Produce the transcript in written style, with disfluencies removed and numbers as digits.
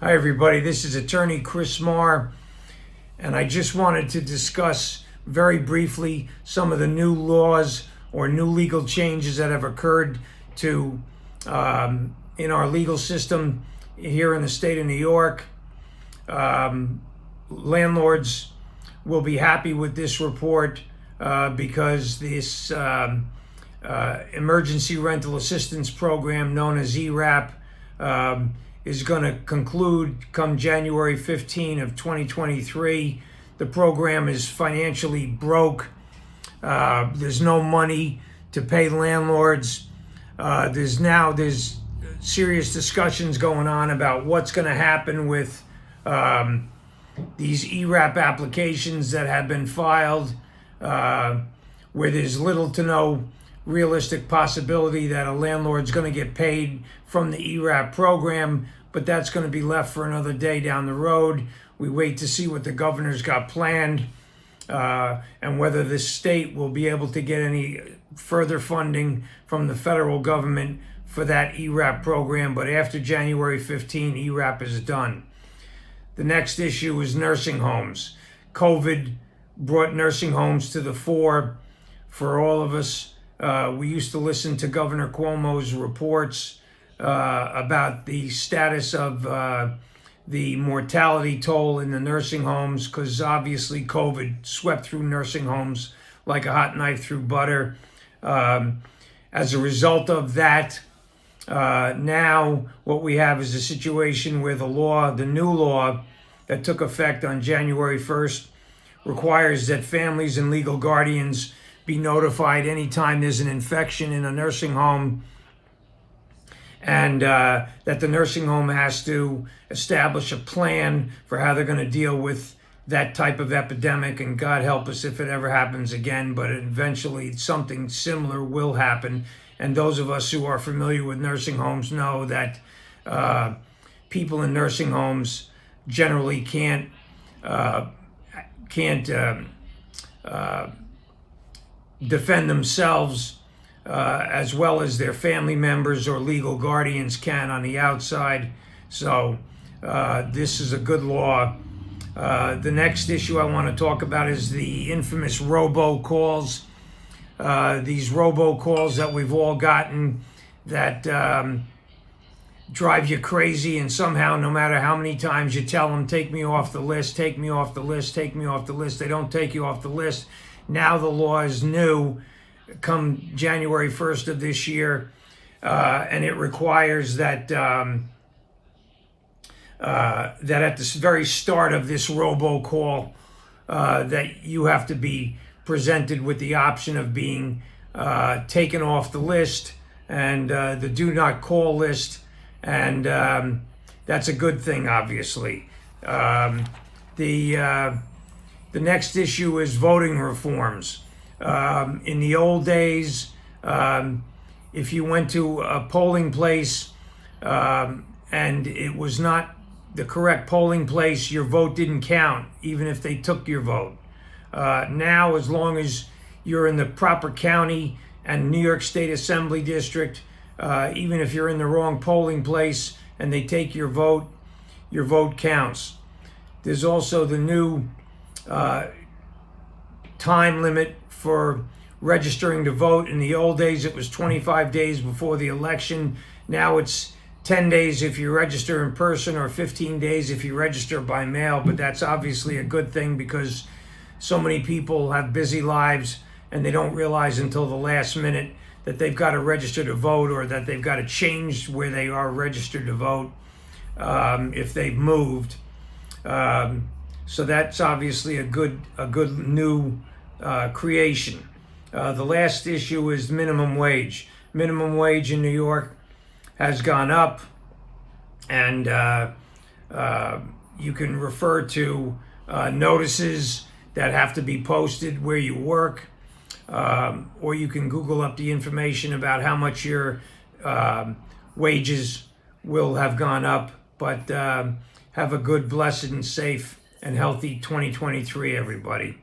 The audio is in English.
Hi, everybody. This is attorney Chris Marr, and I just wanted to discuss very briefly some of the new laws or new legal changes that have occurred to in our legal system here in the state of New York. Landlords will be happy with this report because this emergency rental assistance program known as ERAP is going to conclude come January 15 of 2023. The program is financially broke. There's no money to pay landlords. There's serious discussions going on about what's going to happen with these ERAP applications that have been filed, where there's little to no realistic possibility that a landlord's going to get paid from the ERAP program, but that's going to be left for another day down the road. We wait to see what the governor's got planned and whether the state will be able to get any further funding from the federal government for that ERAP program. But after January 15, ERAP is done. The next issue is nursing homes. COVID brought nursing homes to the fore for all of us. We used to listen to Governor Cuomo's reports about the status of the mortality toll in the nursing homes, because obviously COVID swept through nursing homes like a hot knife through butter. As a result of that, now what we have is a situation where the new law that took effect on January 1st requires that families and legal guardians be notified anytime there's an infection in a nursing home, and that the nursing home has to establish a plan for how they're going to deal with that type of epidemic. And God help us if it ever happens again, but eventually something similar will happen. And those of us who are familiar with nursing homes know that people in nursing homes generally can't defend themselves as well as their family members or legal guardians can on the outside. So this is a good law. The next issue I want to talk about is the infamous robocalls. These robocalls that we've all gotten that drive you crazy, and somehow no matter how many times you tell them, take me off the list, take me off the list, take me off the list, they don't take you off the list. Now the law is new come January 1st of this year, and it requires that that at the very start of this robocall that you have to be presented with the option of being taken off the list and the do not call list, and that's a good thing, obviously. The next issue is voting reforms. In the old days, if you went to a polling place and it was not the correct polling place, your vote didn't count, even if they took your vote. Now, as long as you're in the proper county and New York State Assembly District, even if you're in the wrong polling place and they take your vote counts. There's also the new time limit for registering to vote. In the old days, it was 25 days before the election. Now it's 10 days if you register in person or 15 days if you register by mail. But that's obviously a good thing because so many people have busy lives and they don't realize until the last minute that they've got to register to vote, or that they've got to change where they are registered to vote if they've moved. So that's obviously a good new creation. The last issue is minimum wage. Minimum wage in New York has gone up, and you can refer to notices that have to be posted where you work, or you can Google up the information about how much your wages will have gone up. But have a good, blessed, and safe and healthy 2023, everybody.